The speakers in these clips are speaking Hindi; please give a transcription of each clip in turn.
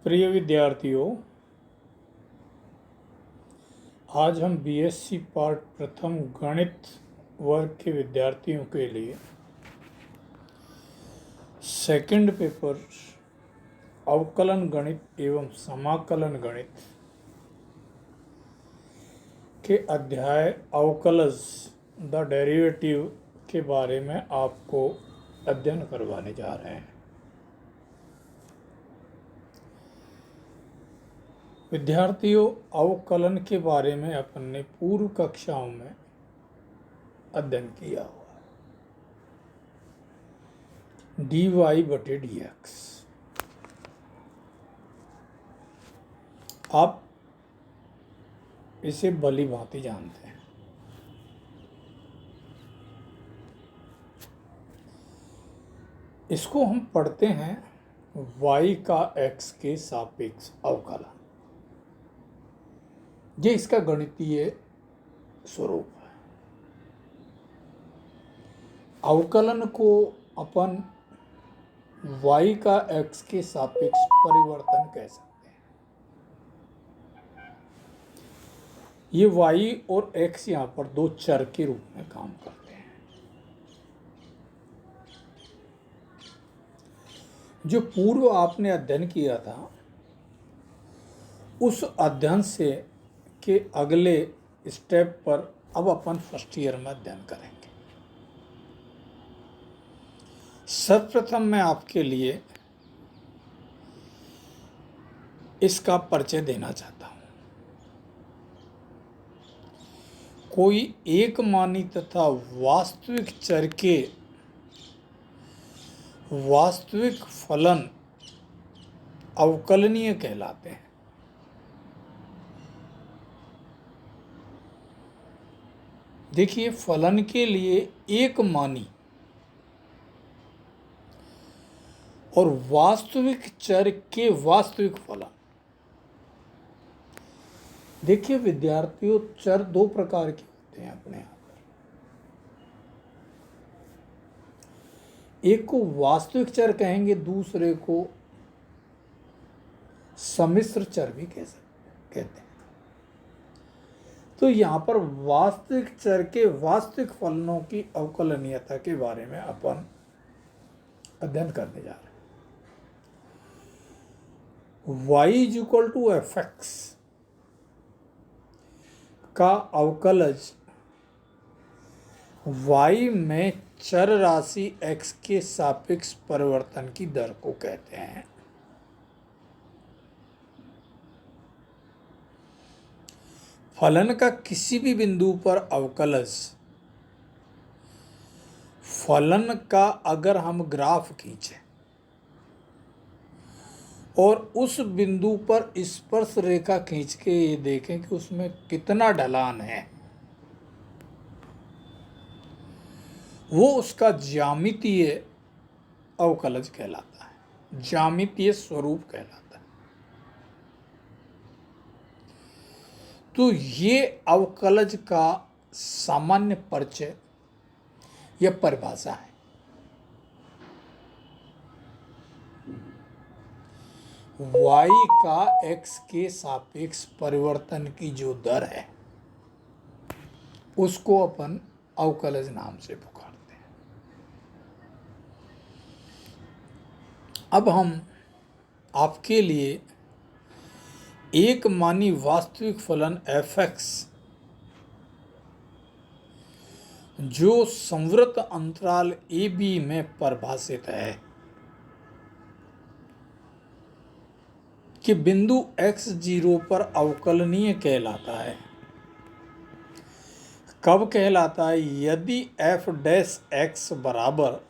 प्रिय विद्यार्थियों, आज हम बीएससी पार्ट प्रथम गणित वर्ग के विद्यार्थियों के लिए सेकंड पेपर अवकलन गणित एवं समाकलन गणित के अध्याय अवकलज द डेरिवेटिव के बारे में आपको अध्ययन करवाने जा रहे हैं। विद्यार्थियों, अवकलन के बारे में अपन ने पूर्व कक्षाओं में अध्ययन किया हुआ है। dy/dx आप इसे भली भांति जानते हैं। इसको हम पढ़ते हैं y का x के सापेक्ष अवकलन। ये इसका गणितीय स्वरूप है। अवकलन को अपन y का x के सापेक्ष परिवर्तन कह सकते हैं। ये y और x यहाँ पर दो चर के रूप में काम करते हैं। जो पूर्व आपने अध्ययन किया था, उस अध्ययन से के अगले स्टेप पर अब अपन फर्स्ट ईयर में अध्ययन करेंगे। सर्वप्रथम मैं आपके लिए इसका परिचय देना चाहता हूं। कोई एक मानी तथा वास्तविक चर के वास्तविक फलन अवकलनीय कहलाते हैं। देखिए, फलन के लिए एक मानी और वास्तविक चर के वास्तविक फलन। देखिए विद्यार्थियों, चर दो प्रकार के होते हैं अपने यहाँ पर। एक को वास्तविक चर कहेंगे, दूसरे को सम्मिश्र चर भी कहते हैं। तो यहाँ पर वास्तविक चर के वास्तविक फलनों की अवकलनीयता के बारे में अपन अध्ययन करने जा रहे हैं। y = fx का अवकलज y में चर राशि x के सापेक्ष परिवर्तन की दर को कहते हैं। फलन का किसी भी बिंदु पर अवकलज, फलन का अगर हम ग्राफ खींचें और उस बिंदु पर स्पर्श रेखा खींच के ये देखें कि उसमें कितना ढलान है, वो उसका ज्यामितीय अवकलज कहलाता है, ज्यामितीय स्वरूप कहलाता है। तो ये अवकलज का सामान्य परिचय या परिभाषा है। y का x के सापेक्ष परिवर्तन की जो दर है, उसको अपन अवकलज नाम से पुकारते हैं। अब हम आपके लिए एक मानी वास्तविक फलन fx जो संवृत अंतराल ab में परिभाषित है कि बिंदु x0 पर अवकलनीय कहलाता है। कब कहलाता है? यदि f' बराबर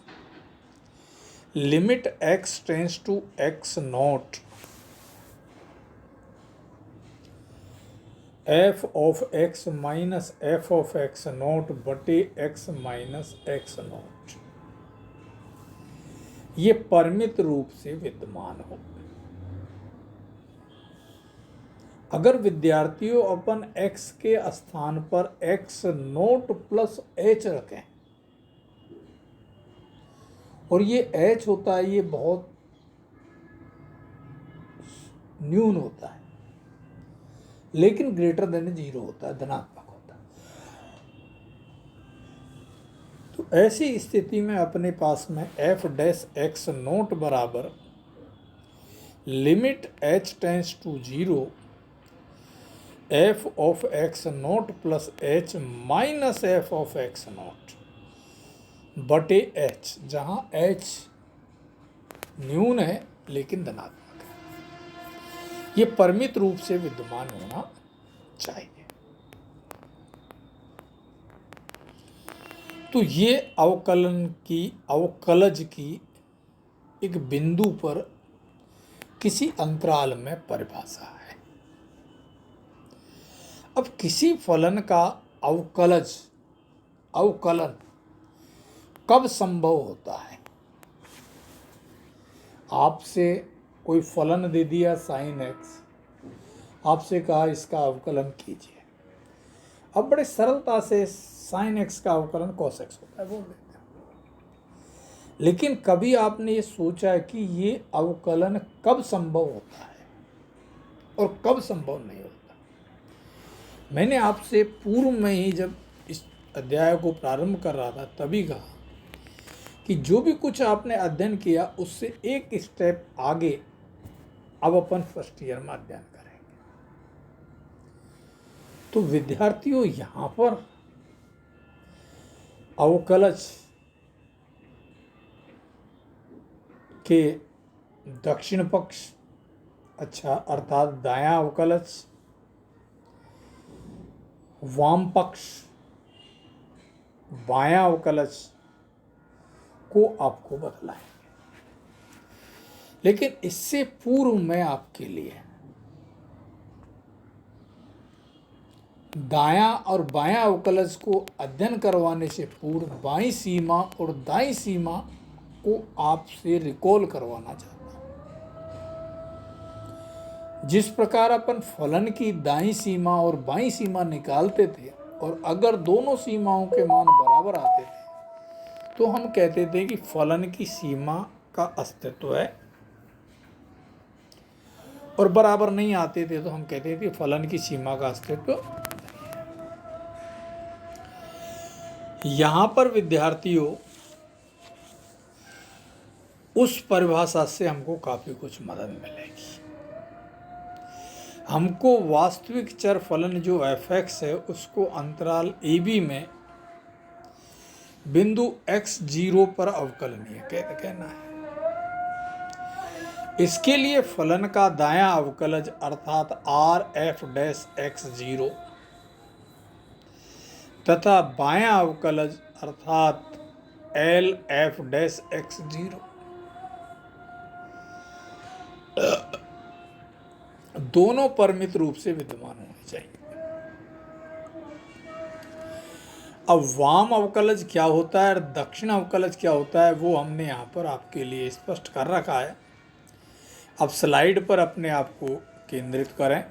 limit x tends to x0 f of x minus f of x0 बटे x माइनस x0 ये परिमित रूप से विद्यमान हो। अगर विद्यार्थियों अपन x के स्थान पर x0 प्लस h रखें, और ये h होता है, ये बहुत न्यून होता है, लेकिन ग्रेटर देन 0 होता है, धनात्मक होता है। तो ऐसी स्थिति में अपने पास में एफ डैश एक्स नोट बराबर limit h tends to 0 F of X naught plus h minus F of X naught बटे h, जहाँ h न्यून है लेकिन धनात्मक है, ये परिमित रूप से विद्यमान होना चाहिए। तो ये अवकलज की एक बिंदु पर किसी अंतराल में परिभाषा है। अब किसी फलन का अवकलन कब संभव होता है? आपसे कोई फलन दे दिया sin x, आपसे कहा इसका अवकलन कीजिए। अब बड़े सरलता से sin x का अवकलन cos x होता है, बोल देते हैं। लेकिन कभी आपने ये सोचा कि ये अवकलन कब संभव होता है और कब संभव नहीं होता? मैंने आपसे पूर्व में ही जब इस अध्याय को प्रारंभ कर रहा था तभी कहा कि जो भी कुछ आपने अध्ययन किया उससे एक स्टेप आगे अब अपन फर्स्ट ईयर में अध्ययन करेंगे। तो विद्यार्थियों, यहाँ पर अवकलज के दक्षिण पक्ष, अच्छा अर्थात दायां अवकलज, वाम पक्ष बायां अवकलज को आपको बतलाएंगे। लेकिन इससे पूर्व मैं आपके लिए दायां और बायां अवकलज को अध्ययन करवाने से पूर्व बाईं सीमा और दाईं सीमा को आपसे रिकॉल करवाना चाहता हूं। जिस प्रकार अपन फलन की दाईं सीमा और बाईं सीमा निकालते थे और अगर दोनों सीमाओं के मान बराबर आते थे तो हम कहते थे कि फलन की सीमा का अस्तित्व है, और बराबर नहीं आते थे तो हम कहते थे फलन की सीमा का अस्तित्व नहीं है। यहां पर विद्यार्थियों उस परिभाषा से हमको काफी कुछ मदद मिलेगी। हमको वास्तविक चर फलन जो f(x) है उसको अंतराल ab में बिंदु x0 पर अवकलनीय कहना है। इसके लिए फलन का दायां अवकलज अर्थात r(f)(x0) तथा बायां अवकलज अर्थात l(f)(x0) दोनों परिमित रूप से विद्यमान होने चाहिए। अब वाम अवकलज क्या होता है और दक्षिण अवकलज क्या होता है वो हमने यहाँ पर आपके लिए स्पष्ट कर रखा है। अब स्लाइड पर अपने आप को केंद्रित करें।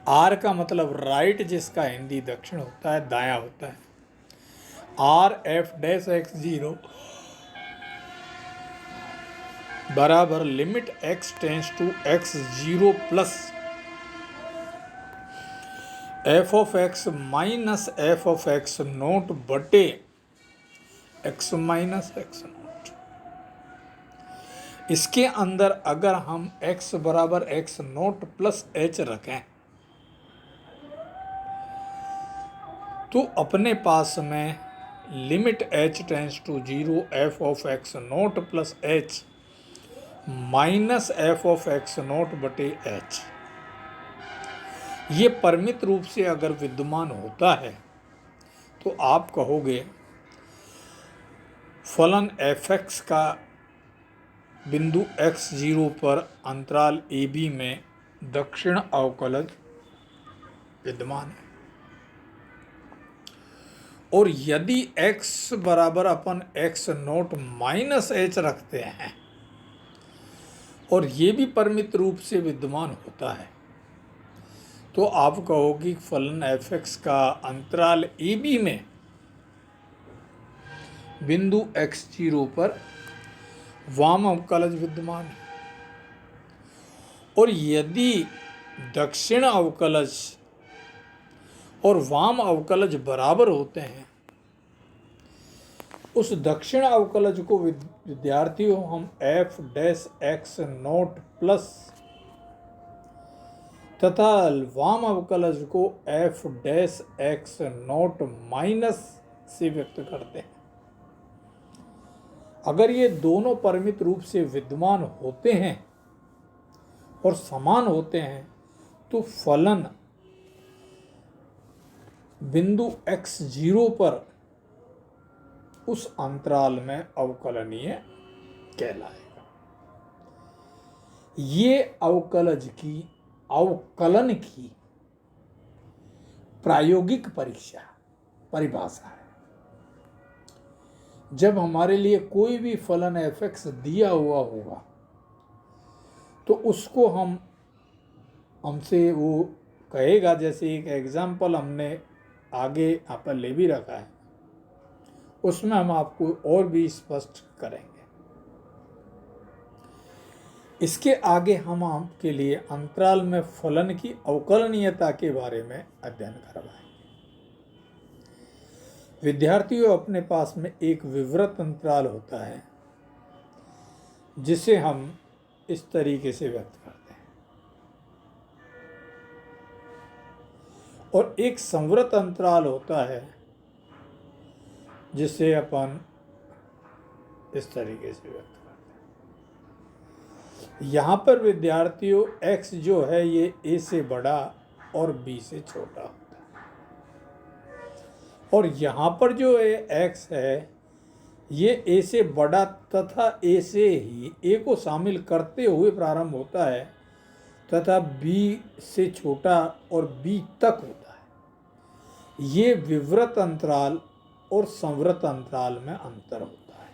आर का मतलब राइट, जिसका हिंदी दक्षिण होता है, दायां होता है। r(f)(x0) बराबर limit x tends to x0 plus F of X minus F of X naught बटे x माइनस एक्स नोट। इसके अंदर अगर हम x बराबर x नोट प्लस h रखें तो अपने पास में limit h tends to 0 F of X naught plus h minus F of X naught बटे h, ये परिमित रूप से अगर विद्यमान होता है तो आप कहोगे फलन f(x) का बिंदु x0 पर अंतराल ab में दक्षिण अवकलज विद्यमान है। और यदि x बराबर अपन x नोट माइनस h रखते हैं और ये भी परिमित रूप से विद्यमान होता है तो आप कहोगे फलन f(x) का अंतराल ab में बिंदु x0 पर वाम अवकलज विद्यमान है। और यदि दक्षिण अवकलज और वाम अवकलज बराबर होते हैं, उस दक्षिण अवकलज को विद्यार्थियों हम F dash x not plus तथा वाम अवकलज को F dash x not minus से व्यक्त करते हैं। अगर ये दोनों परिमित रूप से विद्यमान होते हैं और समान होते हैं तो फलन बिंदु x0 पर उस अंतराल में अवकलनीय कहलाएगा। ये अवकलज की अवकलन की प्रायोगिक परिभाषा है। जब हमारे लिए कोई भी फलन f(x) दिया हुआ होगा तो उसको हमसे वो कहेगा, जैसे एक एग्जाम्पल हमने आगे यहाँ पर ले भी रखा है, उसमें हम आपको और भी स्पष्ट करेंगे। इसके आगे हम आपके लिए अंतराल में फलन की अवकलनीयता के बारे में अध्ययन करवाएंगे। विद्यार्थियों, अपने पास में एक विवृत अंतराल होता है जिसे हम इस तरीके से व्यक्त करते हैं, और एक संवृत अंतराल होता है जिसे अपन इस तरीके से व्यक्त करते हैं। यहाँ पर विद्यार्थियों x जो है ये a से बड़ा और b से छोटा होता है, और यहाँ पर जो x है ये a से बड़ा तथा a से ही a को शामिल करते हुए प्रारंभ होता है तथा b से छोटा और b तक होता है। ये विवृत अंतराल और संवृत अंतराल में अंतर होता है।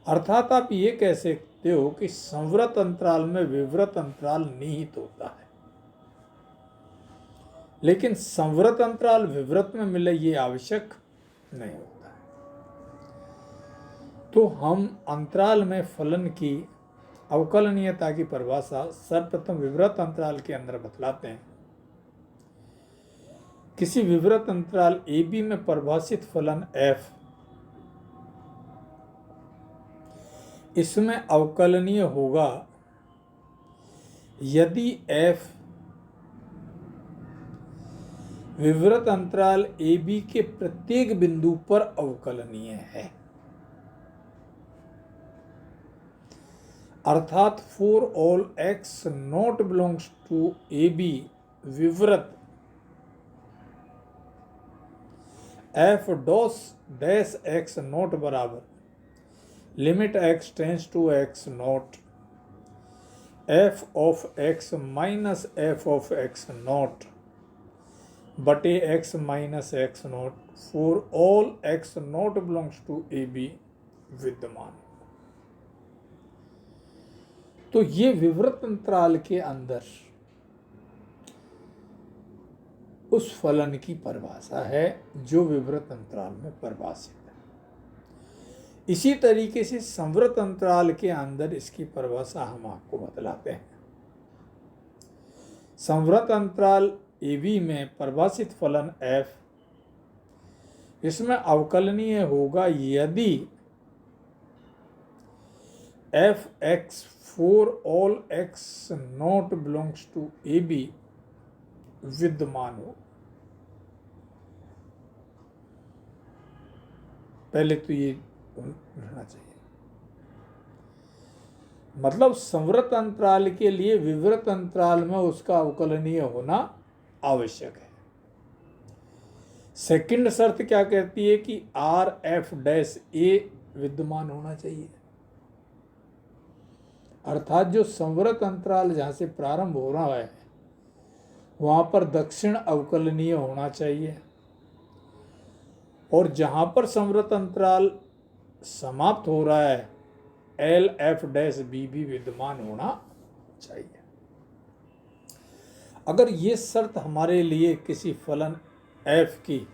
अर्थात आप ये कह सकते हो कि संवृत अंतराल में विवृत अंतराल निहित होता है, लेकिन संवृत अंतराल विवृत में मिले ये आवश्यक नहीं होता है। तो हम अंतराल में फलन की अवकलनीयता की परिभाषा सर्वप्रथम विवृत अंतराल के अंदर बतलाते हैं। किसी विवृत अंतराल AB में परिभाषित फलन f इसमें अवकलनीय होगा यदि f विवृत अंतराल AB के प्रत्येक बिंदु पर अवकलनीय है। अर्थात for all x not belongs to AB विवृत f डैश x नॉट बराबर limit x tends to x naught f of x minus f of x naught बटे x minus x naught for all x naught belongs to AB विद्यमान। तो ये विवृत अंतराल के अंदर उस फलन की परिभाषा है जो विवृत अंतराल में परिभाषित है। इसी तरीके से संवृत अंतराल के अंदर इसकी परिभाषा हम आपको बतलाते हैं। संवृत अंतराल AB में परिभाषित फलन f इसमें अवकलनीय होगा यदि f(x) for all x not belongs to AB विद्यमान हो। पहले तो ये रहना चाहिए, मतलब संवृत अंतराल के लिए विवृत अंतराल में उसका अवकलनीय होना आवश्यक है। सेकंड शर्त क्या कहती है कि RF'(A) विद्यमान होना चाहिए। अर्थात जो संवृत अंतराल जहां से प्रारंभ हो रहा है वहां पर दक्षिण अवकलनीय होना चाहिए, और जहां पर संवृत अंतराल समाप्त हो रहा है LF'(B) भी विद्यमान होना चाहिए। अगर ये शर्त हमारे लिए किसी फलन f की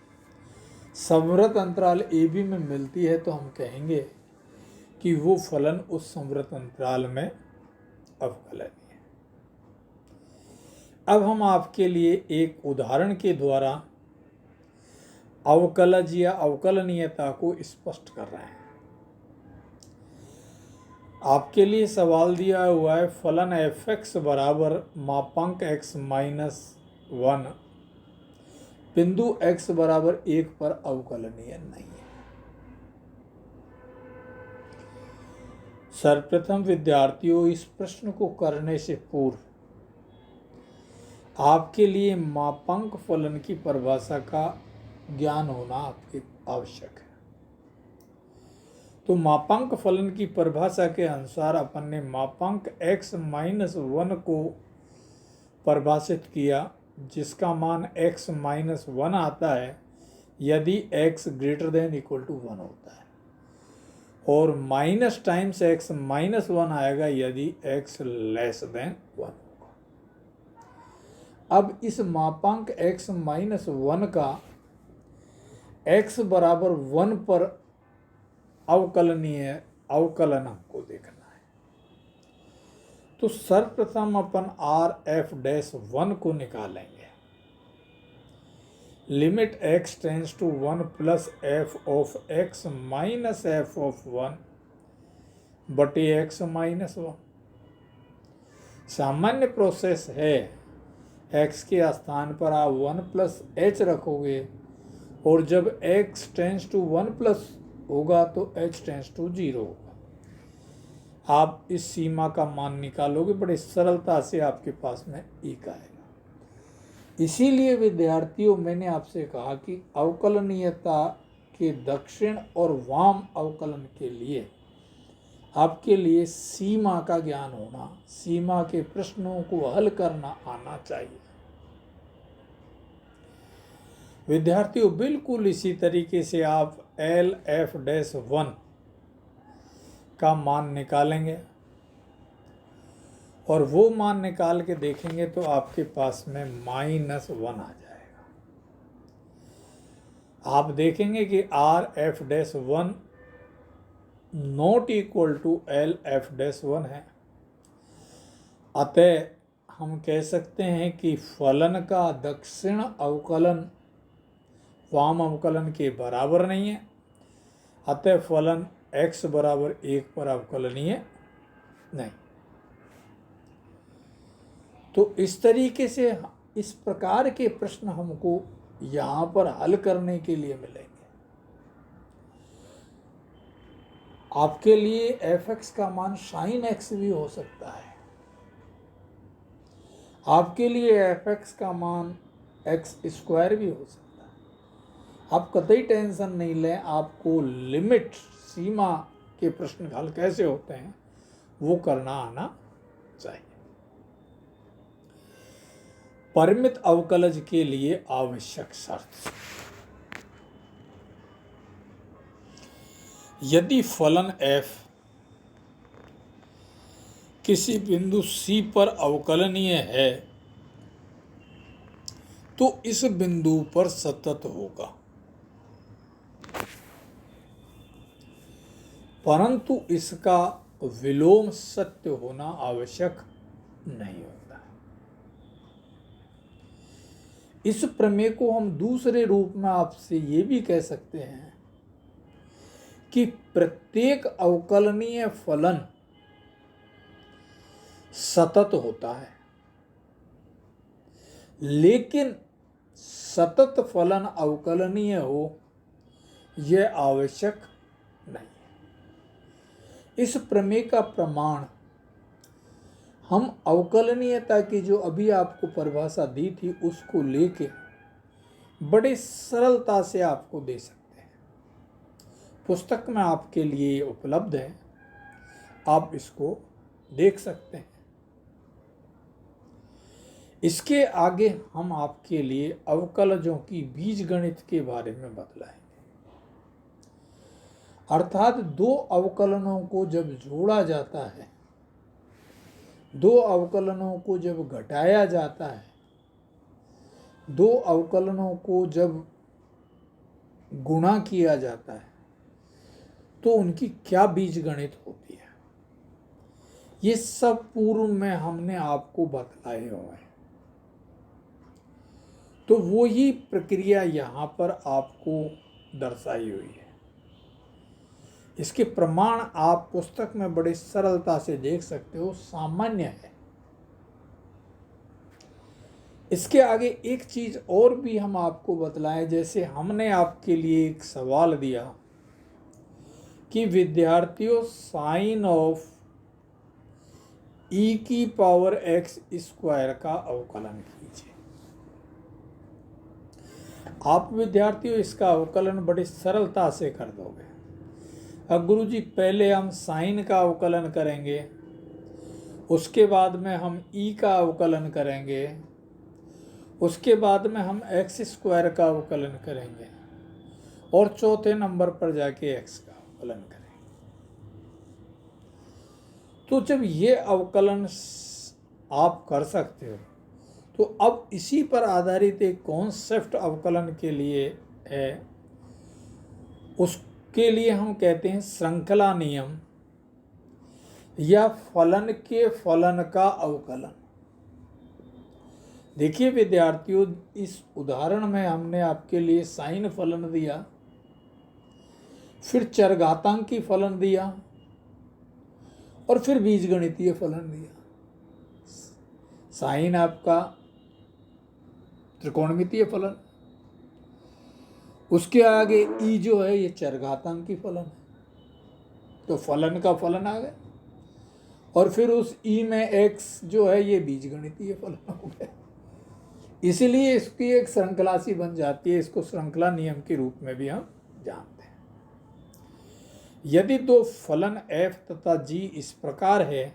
संवृत अंतराल AB में मिलती है तो हम कहेंगे कि वो फलन उस संवृत अंतराल में अवकलनीय। अब हम आपके लिए एक उदाहरण के द्वारा अवकलज या अवकलनीयता को स्पष्ट कर रहे हैं। आपके लिए सवाल दिया हुआ है फलन f(x) बराबर मापांक x माइनस 1 बिंदु x बराबर 1 पर अवकलनीय नहीं है। सर्वप्रथम विद्यार्थियों, इस प्रश्न को करने से पूर्व आपके लिए मापांक फलन की परिभाषा का ज्ञान होना आपके आवश्यक है। तो मापांक फलन की परिभाषा के अनुसार अपन ने मापांक x माइनस 1 को परिभाषित किया, जिसका मान x माइनस 1 आता है यदि x greater than equal to 1 होता है, और माइनस टाइम्स x माइनस 1 आएगा यदि x लेस देन 1 होगा। अब इस मापांक x माइनस 1 का x बराबर 1 पर अवकलनीय अवकलन हमको देखना है। तो सर्वप्रथम अपन Rf'1 को निकालेंगे। Limit x tends to 1 plus f of x minus f of 1 बटे x माइनस 1। सामान्य प्रोसेस है, x के स्थान पर आप 1 प्लस h रखोगे, और जब x टेंस टू 1 प्लस होगा तो h टेंस टू 0 होगा। आप इस सीमा का मान निकालोगे, बड़ी सरलता से आपके पास में एक आएगा। इसीलिए विद्यार्थियों, मैंने आपसे कहा कि अवकलनीयता के दक्षिण और वाम अवकलन के लिए आपके लिए सीमा का ज्ञान होना, सीमा के प्रश्नों को हल करना आना चाहिए। विद्यार्थियों, बिल्कुल इसी तरीके से आप Lf'1 का मान निकालेंगे, और वो मान निकाल के देखेंगे तो आपके पास में -1 आ जाएगा। आप देखेंगे कि Rf'1 not equal to Lf'1 है। अतः हम कह सकते हैं कि फलन का दक्षिण अवकलन वाम अवकलन के बराबर नहीं है, अतः फलन x बराबर 1 पर अवकलनीय नहीं। तो इस तरीके से इस प्रकार के प्रश्न हमको यहाँ पर हल करने के लिए मिलेंगे। आपके लिए f(x) का मान sin x भी हो सकता है, आपके लिए f(x) का मान x² भी हो सकता है। आप कतई टेंशन नहीं लें, आपको लिमिट सीमा के प्रश्न हल कैसे होते हैं वो करना आना चाहिए। परिमित अवकलज के लिए आवश्यक शर्त, यदि फलन f किसी बिंदु C पर अवकलनीय है तो इस बिंदु पर सतत होगा, परंतु इसका विलोम सत्य होना आवश्यक नहीं होता। इस प्रमेय को हम दूसरे रूप में आपसे ये भी कह सकते हैं कि प्रत्येक अवकलनीय फलन सतत होता है, लेकिन सतत फलन अवकलनीय हो यह आवश्यक नहीं है। इस प्रमेय का प्रमाण हम अवकलनीयता की जो अभी आपको परिभाषा दी थी उसको लेके बड़े सरलता से आपको दे सकते हैं। पुस्तक में आपके लिए उपलब्ध है, आप इसको देख सकते हैं। इसके आगे हम आपके लिए अवकलजों की बीजगणित के बारे में बतलाएंगे। अर्थात दो अवकलनों को जब जोड़ा जाता है, दो अवकलनों को जब घटाया जाता है, दो अवकलनों को जब गुणा किया जाता है तो उनकी क्या बीजगणित होती है। ये सब पूर्व में हमने आपको बतलाए हुए हैं। तो वो ही प्रक्रिया यहाँ पर आपको दर्शाई हुई है। इसके प्रमाण आप पुस्तक में बड़े सरलता से देख सकते हो, सामान्य है। इसके आगे एक चीज और भी हम आपको बतलाएं, जैसे हमने आपके लिए एक सवाल दिया कि विद्यार्थियों साइन ऑफ e की पावर x स्क्वायर का अवकलन कीजिए। आप विद्यार्थियों इसका अवकलन बड़ी सरलता से कर दोगे। अब गुरुजी पहले हम साइन का अवकलन करेंगे, उसके बाद में हम e का अवकलन करेंगे, उसके बाद में हम x स्क्वायर का अवकलन करेंगे और चौथे नंबर पर जाके x का अवकलन करेंगे। तो जब ये अवकलन आप कर सकते हो तो अब इसी पर आधारित एक कॉन्सेप्ट अवकलन के लिए है, उसके लिए हम कहते हैं श्रृंखला नियम या फलन के फलन का अवकलन। देखिए विद्यार्थियों, इस उदाहरण में हमने आपके लिए साइन फलन दिया, फिर चरघातांकी फलन दिया और फिर बीजगणितीय फलन दिया। साइन आपका त्रिकोणमितीय फलन, उसके आगे ई जो है ये चरघातांकी फलन है, तो फलन का फलन आ गया, और फिर उस ई में एक्स जो है ये बीजगणितीय फलन हो गया। इसीलिए इसकी एक श्रृंखला सी बन जाती है। इसको श्रृंखला नियम के रूप में भी हम जानते हैं। यदि दो फलन f तथा g इस प्रकार है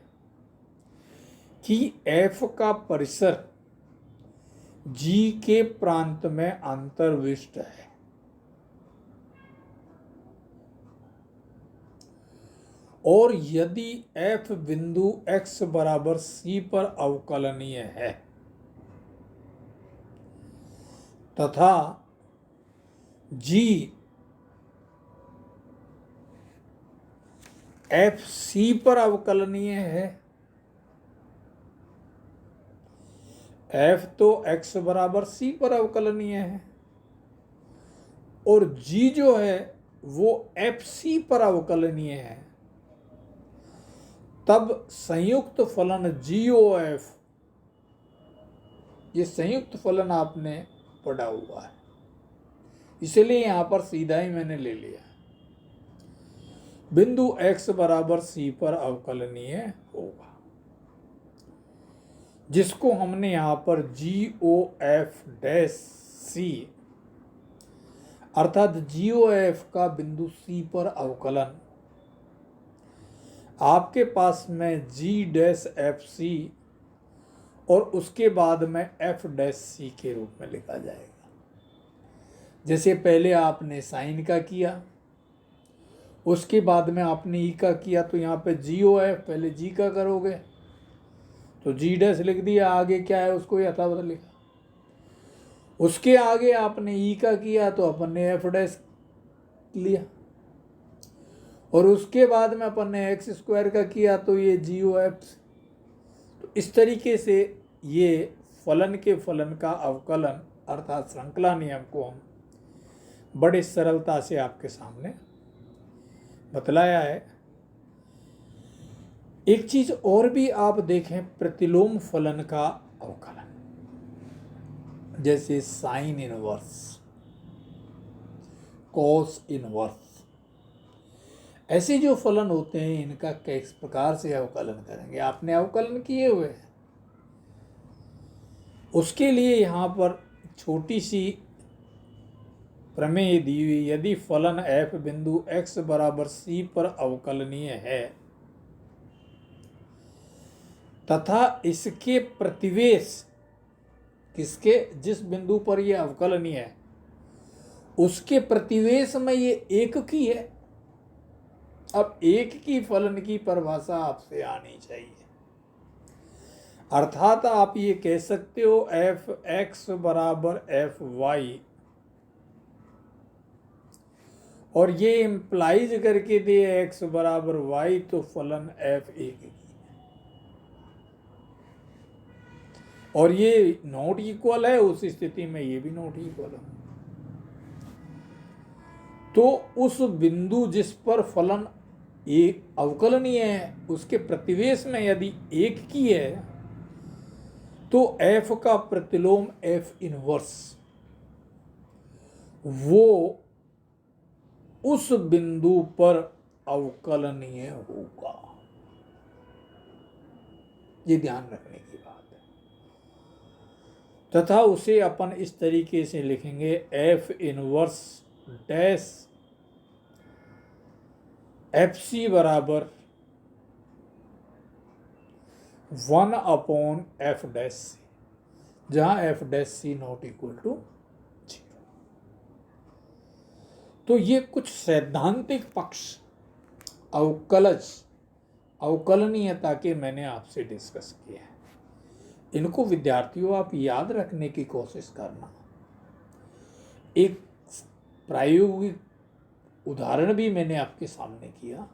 कि f का परिसर g के प्रांत में अंतर्विष्ट है, और यदि f बिंदु x बराबर c पर अवकलनीय है तथा g एफ सी पर अवकलनीय है, एफ तो एक्स बराबर सी पर अवकलनीय है और जी जो है वो एफ सी पर अवकलनीय है, तब संयुक्त फलन जी ओ एफ, ये संयुक्त फलन आपने पढ़ा हुआ है, इसलिए यहां पर सीधा ही मैंने ले लिया, बिंदु x बराबर c पर अवकलनीय होगा, जिसको हमने यहां पर GOF डैश c अर्थात GOF का बिंदु c पर अवकलन आपके पास में G डैश FC और उसके बाद में F डैश C के रूप में लिखा जाएगा। जैसे पहले आपने साइन का किया, उसके बाद में आपने ई का किया, तो यहाँ पे GOF पहले जी का करोगे तो जी डैश लिख दिया, आगे क्या है उसको यथावत लिखा। उसके आगे आपने ई का किया तो अपन ने एफ डैश लिया, और उसके बाद में अपन ने एक्स स्क्वायर का किया तो ये GOF। तो इस तरीके से ये फलन के फलन का अवकलन अर्थात श्रृंखला नियम को हम बड़े सरलता से आपके सामने बतलाया है। एक चीज और भी आप देखें, प्रतिलोम फलन का अवकलन, जैसे साइन इनवर्स, कॉस इनवर्स, ऐसे जो फलन होते हैं इनका किस प्रकार से अवकलन करेंगे, आपने अवकलन किए हुए हैं। उसके लिए यहाँ पर छोटी सी प्रमेय दी हुई, यदि फलन f बिंदु x बराबर c पर अवकलनीय है तथा इसके प्रतिवेश, किसके, जिस बिंदु पर यह अवकलनीय है उसके प्रतिवेश में ये एक की है। अब एक की फलन की परिभाषा आपसे आनी चाहिए, अर्थात आप ये कह सकते हो एफ एक्स बराबर एफ वाई, और ये इम्प्लाइज करके दे एक्स बराबर वाई, तो फलन एफ एक की है। और ये नॉट इक्वल है, उस स्थिति में ये भी नॉट इक्वल है। तो उस बिंदु जिस पर फलन एक अवकलनीय है, उसके प्रतिवेश में यदि एक की है, तो f का प्रतिलोम f इनवर्स वो उस बिंदु पर अवकलनीय होगा। ये ध्यान रखने की बात है। तथा उसे अपन इस तरीके से लिखेंगे f इनवर्स डैश FC बराबर 1/f डैश सी, जहां f dash C not equal to 0। तो ये कुछ सैद्धांतिक पक्ष अवकलनीयता के मैंने आपसे डिस्कस किए हैं। इनको विद्यार्थियों आप याद रखने की कोशिश करना। एक प्रायोगिक उदाहरण भी मैंने आपके सामने किया,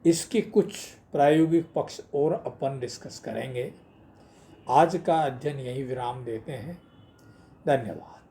इसके कुछ प्रायोगिक पक्ष और अपन डिस्कस करेंगे। आज का अध्ययन यही विराम देते हैं। धन्यवाद।